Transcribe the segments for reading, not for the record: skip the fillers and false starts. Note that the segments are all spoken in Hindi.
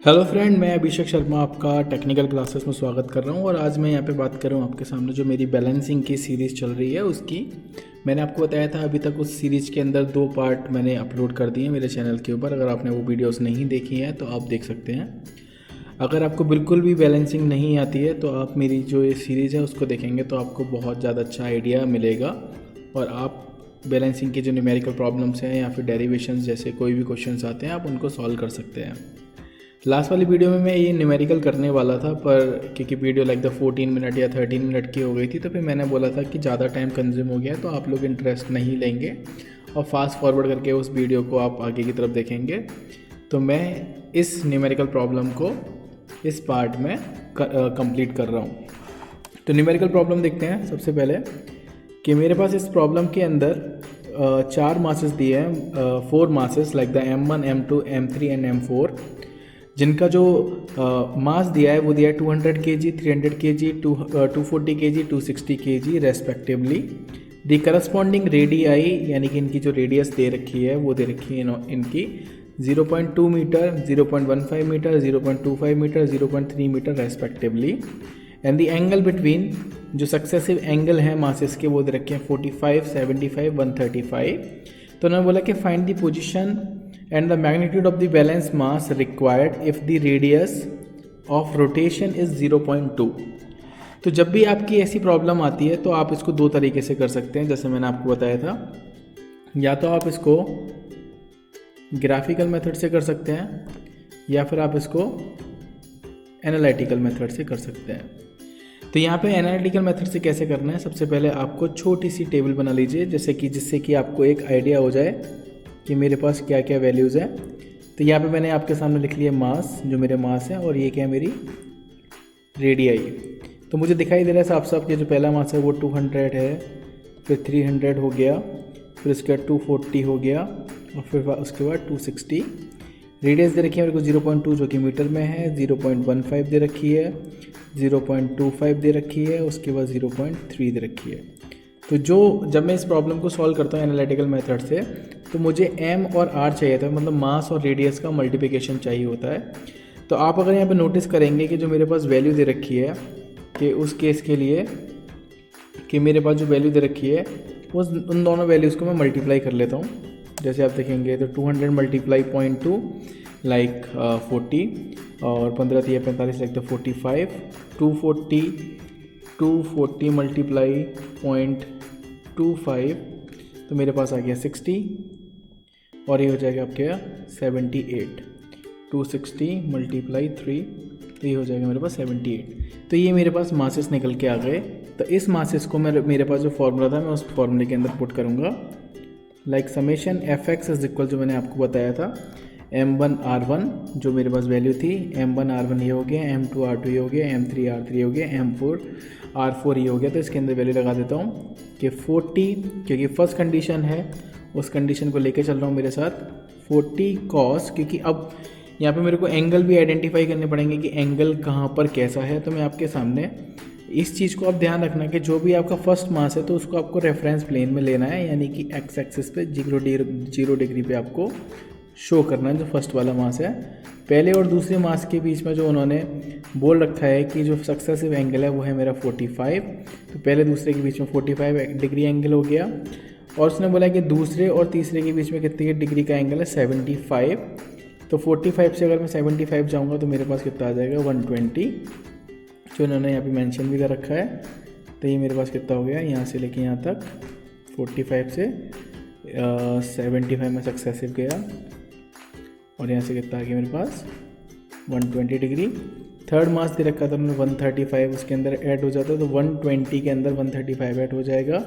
हेलो फ्रेंड, मैं अभिषेक शर्मा आपका टेक्निकल क्लासेस में स्वागत कर रहा हूं। और आज मैं यहाँ पे बात कर रहा हूँ आपके सामने जो मेरी बैलेंसिंग की सीरीज़ चल रही है उसकी। मैंने आपको बताया था अभी तक उस सीरीज़ के अंदर 2 पार्ट मैंने अपलोड कर दिए हैं मेरे चैनल के ऊपर। अगर आपने वो वीडियोस नहीं देखी हैं तो आप देख सकते हैं। अगर आपको बिल्कुल भी बैलेंसिंग नहीं आती है तो आप मेरी जो ये सीरीज़ है उसको देखेंगे तो आपको बहुत ज़्यादा अच्छा आइडिया मिलेगा और आप बैलेंसिंग के जो न्यूमेरिकल प्रॉब्लम्स हैं या फिर डेरिवेशंस जैसे कोई भी क्वेश्चंस आते हैं आप उनको सॉल्व कर सकते हैं। लास्ट वाली वीडियो में मैं ये न्यूमेरिकल करने वाला था, पर क्योंकि वीडियो लाइक द 14 मिनट या 13 मिनट की हो गई थी तो फिर मैंने बोला था कि ज़्यादा टाइम कंज्यूम हो गया तो आप लोग इंटरेस्ट नहीं लेंगे और फास्ट फॉरवर्ड करके उस वीडियो को आप आगे की तरफ देखेंगे। तो मैं इस न्यूमेरिकल प्रॉब्लम को इस पार्ट में कंप्लीट कर रहा हूँ। तो न्यूमेरिकल प्रॉब्लम देखते हैं सबसे पहले कि मेरे पास इस प्रॉब्लम के अंदर 4 मासेस दिए हैं, 4 masses like the M1, M2, M3 and M4, जिनका जो मास दिया है वो दिया है 200 kg, 300 kg, 240 kg, 260 kg respectively. The corresponding radii यानी कि इनकी जो रेडियस दे रखी है वो दे रखी है इनकी 0.2 metre, 0.15 metre, 0.25 metre, 0.3 metre respectively. And the angle between जो सक्सेसिव एंगल हैं मासेस के वो दे रखे हैं 45, 75, 135। तो उन्होंने बोला कि find the position and the magnitude of the balance mass required if the radius of rotation is 0.2। तो जब भी आपकी ऐसी प्रॉब्लम आती है तो आप इसको 2 तरीके से कर सकते हैं, जैसे मैंने आपको बताया था। या तो आप इसको ग्राफिकल मेथड से कर सकते हैं या फिर आप इसको एनालिटिकल मेथड से कर सकते हैं। तो यहाँ पे एनालिटिकल मेथड से कैसे करना है, सबसे पहले आपको छोटी सी टेबल बना लीजिए जिससे कि आपको एक आइडिया हो जाए कि मेरे पास क्या क्या वैल्यूज़ हैं। तो यहाँ पे मैंने आपके सामने लिख लिया मास, जो मेरे मास है, और ये क्या है मेरी रेडियाई। तो मुझे दिखाई दे रहा है साफ साफ कि जो पहला मास है वो 200 है, फिर 300 हो गया, फिर उसके बाद 240 हो गया और फिर उसके बाद 260। रेडियस दे रखी है मेरे को 0.2 जो कि मीटर में है, 0.15 दे रखी है, 0.25 दे रखी है, उसके बाद 0.3 दे रखी है। तो जब मैं इस प्रॉब्लम को सॉल्व करता हूँ एनालिटिकल मेथड से तो मुझे m और r चाहिए था, मतलब मास और रेडियस का मल्टीप्लिकेशन चाहिए होता है। तो आप अगर यहाँ पे नोटिस करेंगे कि जो मेरे पास वैल्यू दे रखी है कि उस केस के लिए कि मेरे पास जो वैल्यू दे रखी है उन दोनों वैल्यूज़ को मैं मल्टीप्लाई कर लेता हूँ। जैसे आप देखेंगे तो 200 मल्टीप्लाई 0.2 लाइक 40 और 15 3 45 लाइक 45, 240 मल्टीप्लाई 0.25 तो मेरे पास आ गया 60 और ये हो जाएगा आपके 78। 260 मल्टीप्लाई 3 तो ये हो जाएगा मेरे पास 78। तो ये मेरे पास मासेस निकल के आ गए। तो इस मासेस को मेरे पास जो फार्मूला था मैं उस फार्मूले के अंदर पुट करूँगा, like summation fx is equal, जो मैंने आपको बताया था m1 r1 जो मेरे पास वैल्यू थी, m1 r1 ये हो गया, m2 r2 ये हो गया, m3 r3 हो गया, m4 r4 ये हो गया। तो इसके अंदर वैल्यू लगा देता हूँ कि 40, क्योंकि फर्स्ट कंडीशन है उस कंडीशन को लेके चल रहा हूँ मेरे साथ 40 cos, क्योंकि अब यहाँ पे मेरे को एंगल भी आइडेंटिफाई करने पड़ेंगे कि एंगल कहाँ पर कैसा है। तो मैं आपके सामने इस चीज़ को आप ध्यान रखना कि जो भी आपका फर्स्ट मास है तो उसको आपको रेफरेंस प्लेन में लेना है, यानी कि एक्स एक्सिस पे 0 डिग्री पे आपको शो करना है जो फर्स्ट वाला मास है। पहले और दूसरे मास के बीच में जो उन्होंने बोल रखा है कि जो सक्सेसिव एंगल है वो है मेरा 45, तो पहले दूसरे के बीच में 45 डिग्री एंगल हो गया। और उसने बोला कि दूसरे और तीसरे के बीच में कितनी डिग्री का एंगल है 75। तो 45 से अगर मैं 75 जाऊँगा तो मेरे पास कितना आ जाएगा 120, जो इन्होंने यहाँ पे मेंशन भी कर रखा है। तो ये मेरे पास कितना हो गया, यहाँ से लेके यहाँ तक 45 से 75 में सक्सेसिव गया और यहाँ से कितना आ गया मेरे पास 120 डिग्री। थर्ड मास दे रखा था मैंने 135, उसके अंदर ऐड हो जाता है तो 120 के अंदर 135 ऐड हो जाएगा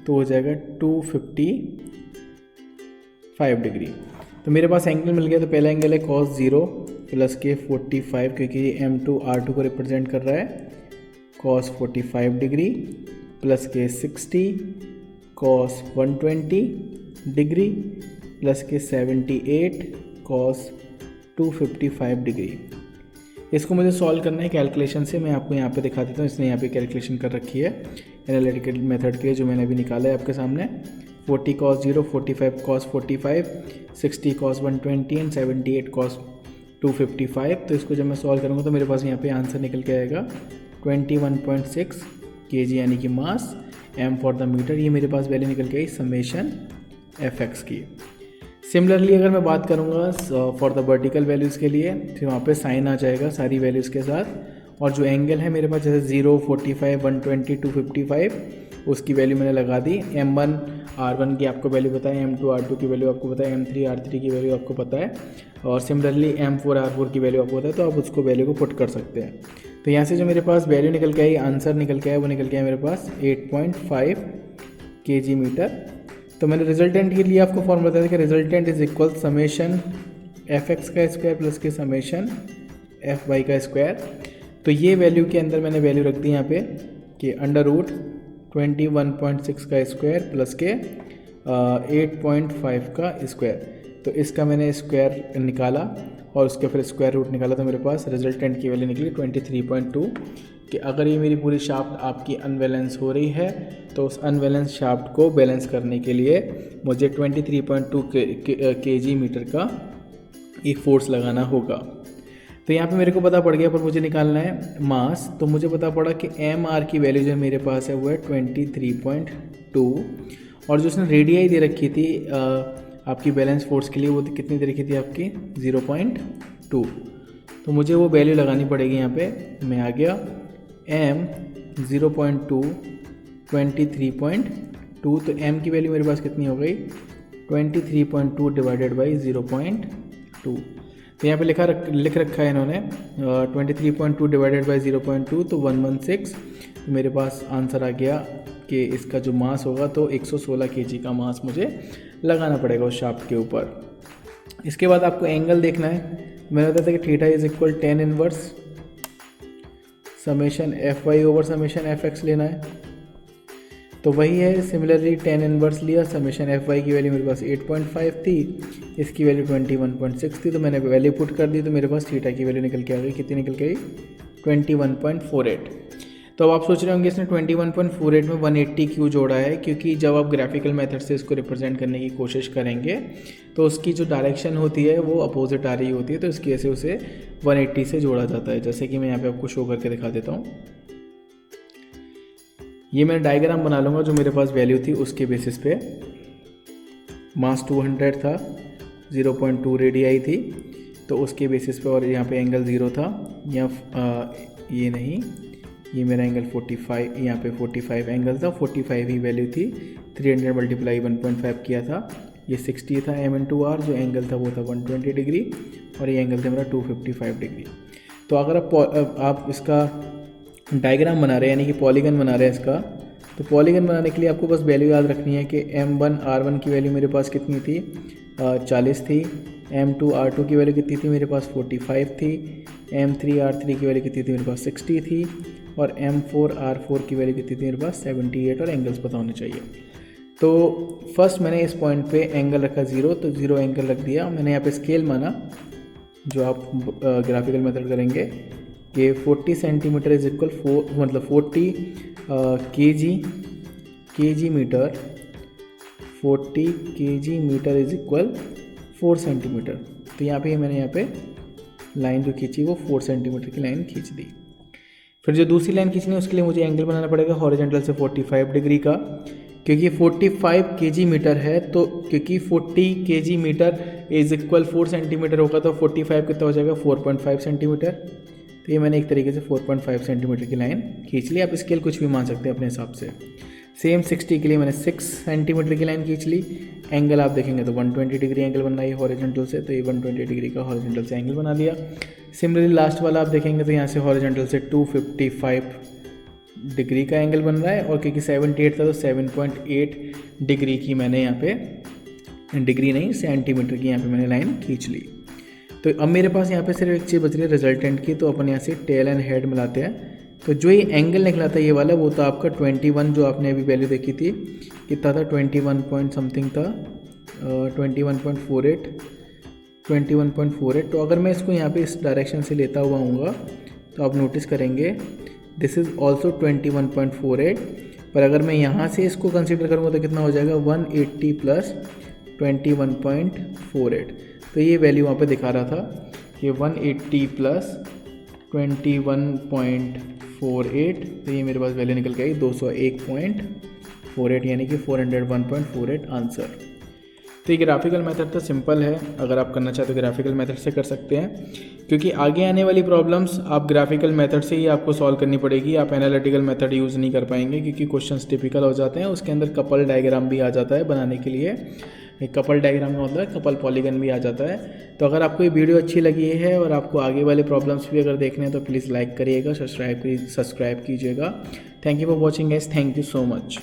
तो हो जाएगा 255 डिग्री। तो मेरे पास एंगल मिल गया। तो पहला एंगल है cos 0 प्लस के 45, क्योंकि m2 r2 को रिप्रेजेंट कर रहा है, cos 45 डिग्री प्लस के 60 cos 120 डिग्री प्लस के 78 cos 255 डिग्री। इसको मुझे सॉल्व करना है कैलकुलेशन से। मैं आपको यहाँ पे दिखा देता हूँ, इसने यहाँ पे कैलकुलेशन कर रखी है एनालिटिकल मेथड के, जो मैंने अभी निकाला है आपके सामने। 40 cos 0, 45 cos 45, 60 cos 120 and 78 cos 255। तो इसको जब मैं सॉल्व करूँगा तो मेरे पास यहाँ पे आंसर निकल के आएगा 21.6 kg यानी कि मास m फॉर द मीटर। ये मेरे पास वैल्यू निकल के आई समेशन fx की। सिमिलरली अगर मैं बात करूँगा फॉर द वर्टिकल वैल्यूज़ के लिए, फिर वहाँ पे साइन आ जाएगा सारी वैल्यूज़ के साथ, और जो एंगल है मेरे पास जैसे 0, 45, 120, 255 उसकी वैल्यू मैंने लगा दी। M1 R1 की आपको वैल्यू पता है, M2 R2 की वैल्यू आपको पता है, M3 R3 की वैल्यू आपको पता है, और सिमिलरली M4 R4 की वैल्यू आपको पता है, तो आप उसको वैल्यू को पुट कर सकते हैं। तो यहाँ से जो मेरे पास वैल्यू निकल के आई, आंसर निकल के आया, वो निकल के आया मेरे पास 8.5 kg मीटर। तो मैंने रिजल्टेंट के लिए आपको फॉर्मूला बताया था कि resultant is equal summation fx का स्क्वायर प्लस के समेशन fy का स्क्वायर। तो ये वैल्यू के अंदर मैंने वैल्यू रख दी यहाँ पे कि अंडर रूट 21.6 का स्क्वायर प्लस के 8.5 का स्क्वायर। तो इसका मैंने स्क्वायर निकाला और उसके फिर स्क्वायर रूट निकाला, तो मेरे पास रिजल्टेंट की वैल्यू निकली 23.2। कि अगर ये मेरी पूरी शाफ्ट आपकी अनबैलेंस हो रही है तो उस अनबैलेंस शाफ्ट को बैलेंस करने के लिए मुझे 23.2 kg मीटर का एक फोर्स लगाना होगा। तो यहाँ पे मेरे को पता पड़ गया, पर मुझे निकालना है मास। तो मुझे पता पड़ा कि एम आर की वैल्यू जो मेरे पास है वो है 23.2, और जो उसने रेडियाई दे रखी थी आपकी बैलेंस फोर्स के लिए वो कितनी दे रखी थी आपकी 0.2। तो मुझे वो वैल्यू लगानी पड़ेगी। यहाँ पे मैं आ गया m 0.2 23.2, तो m की वैल्यू मेरे पास कितनी हो गई 23.2 डिवाइडेड बाई 0.2। तो यहाँ पे लिख रखा है इन्होंने 23.2 डिवाइडेड बाई 0.2, तो 116। तो मेरे पास आंसर आ गया कि इसका जो मास होगा तो 116 kg का मास मुझे लगाना पड़ेगा उस शाफ्ट के ऊपर। इसके बाद आपको एंगल देखना है। मैंने बताया था कि theta is equal tan inverse summation fy over summation fx लेना है, तो वही है। सिमिलरली tan इनवर्स लिया, समेशन fy की वैल्यू मेरे पास 8.5 थी, इसकी वैल्यू 21.6 थी, तो मैंने वैल्यू पुट कर दी, तो मेरे पास थीटा की वैल्यू निकल के आ गई। कितनी निकल के आई 21.48। तो अब आप सोच रहे होंगे इसने 21.48 में 180 क्यों जोड़ा है, क्योंकि जब आप ग्राफिकल मेथड से इसको रिप्रेजेंट करने की कोशिश करेंगे तो उसकी जो डायरेक्शन होती है वो अपोजिट आ रही होती है, तो इसकी वजह से उसे 180 से जोड़ा जाता है। जैसे कि मैं यहाँ पे आपको शो करके दिखा देता हूँ। ये मैं डायग्राम बना लूँगा जो मेरे पास वैल्यू थी उसके बेसिस पे। मास 200 था, 0.2 रेडियाई थी, तो उसके बेसिस पे, और यहाँ पे एंगल 0 था, या ये नहीं, ये मेरा एंगल 45, यहाँ पे 45 एंगल था, 45 ही वैल्यू थी। 300 मल्टीप्लाई 1.5 किया था, ये 60 था m/r, जो एंगल था वो था 120 डिग्री, और ये एंगल था मेरा 255 डिग्री। तो अगर आप इसका डायग्राम बना रहे हैं, यानी कि पॉलीगन बना रहे हैं इसका, तो पॉलीगन बनाने के लिए आपको बस वैल्यू याद रखनी है कि m1 r1 की वैल्यू मेरे पास कितनी थी 40 थी, m2 r2 की वैल्यू कितनी थी मेरे पास 45 थी, m3 r3 की वैल्यू कितनी थी मेरे पास 60 थी, और m4 r4 की वैल्यू कितनी थी मेरे पास 78, और एंगल्स पता होने चाहिए। तो फर्स्ट मैंने इस पॉइंट पे एंगल रखा 0, तो 0 एंगल रख दिया। मैंने यहाँ पे स्केल माना, जो आप ग्राफिकल मेथड करेंगे कि 40 centimetre is equal 40 kg metre, 40 kg metre is equal 4 centimetre. तो यहाँ पे मैंने यहाँ पे लाइन जो खींची वो 4 सेंटीमीटर की लाइन खींच दी। फिर जो दूसरी लाइन खींचनी है उसके लिए मुझे एंगल बनाना पड़ेगा हॉरिजॉन्टल से 45 डिग्री का, क्योंकि 45 kg मीटर है, तो क्योंकि 40 kg metre is equal 4 centimetre होगा, तो 45 कितना हो जाएगा 4.5 सेंटीमीटर। तो ये मैंने एक तरीके से 4.5 सेंटीमीटर की लाइन खींच ली। आप स्केल कुछ भी मान सकते हैं अपने हिसाब से। सेम 60 के लिए मैंने 6 सेंटीमीटर की लाइन खींच ली। एंगल आप देखेंगे तो 120 डिग्री एंगल बन रहा है हॉरिजॉन्टल से, तो ये 120 डिग्री का हॉरिजॉन्टल से एंगल बना दिया। सिमिलरली लास्ट वाला आप देखेंगे तो यहाँ से हॉरिजॉन्टल से 255 डिग्री का एंगल बन रहा है, और क्योंकि 78 था तो 7.8 डिग्री की मैंने यहाँ पे, डिग्री नहीं सेंटीमीटर की यहाँ पे मैंने लाइन खींच ली। तो अब मेरे पास यहाँ पे सिर्फ एक चीज़ बच रही है रिजल्टेंट की, तो अपन यहाँ से टेल एंड हेड मिलाते हैं। तो जो ये एंगल निकला था ये वाला, वो था आपका 21, जो आपने अभी वैल्यू देखी थी कितना था 21 पॉइंट समथिंग था 21.48। तो अगर मैं इसको यहाँ पे इस डायरेक्शन से लेता हुआ आऊँगा तो आप नोटिस करेंगे दिस इज़ ऑल्सो 21.48, पर अगर मैं यहाँ से इसको कंसिडर करूँगा तो कितना हो जाएगा 180 प्लस 21.48। तो ये वैल्यू वहाँ पे दिखा रहा था ये 180 प्लस 21.48, तो ये मेरे पास वैल्यू निकल के आई 201.48, यानी कि 401.48 आंसर। तो ये ग्राफिकल मेथड तो सिंपल है, अगर आप करना चाहते हो ग्राफिकल मेथड से कर सकते हैं, क्योंकि आगे आने वाली प्रॉब्लम्स आप ग्राफिकल मेथड से ही आपको सॉल्व करनी पड़ेगी। आप एनालिटिकल मेथड यूज़ नहीं कर पाएंगे क्योंकि क्वेश्चंस टिपिकल हो जाते हैं। उसके अंदर कपल डायग्राम भी आ जाता है बनाने के लिए, एक कपल डायग्राम का मतलब कपल पॉलीगन भी आ जाता है। तो अगर आपको ये वीडियो अच्छी लगी है और आपको आगे वाले प्रॉब्लम्स भी अगर देखने हैं तो प्लीज़ लाइक करिएगा, सब्सक्राइब कीजिएगा। Thank you for watching guys, thank you so much.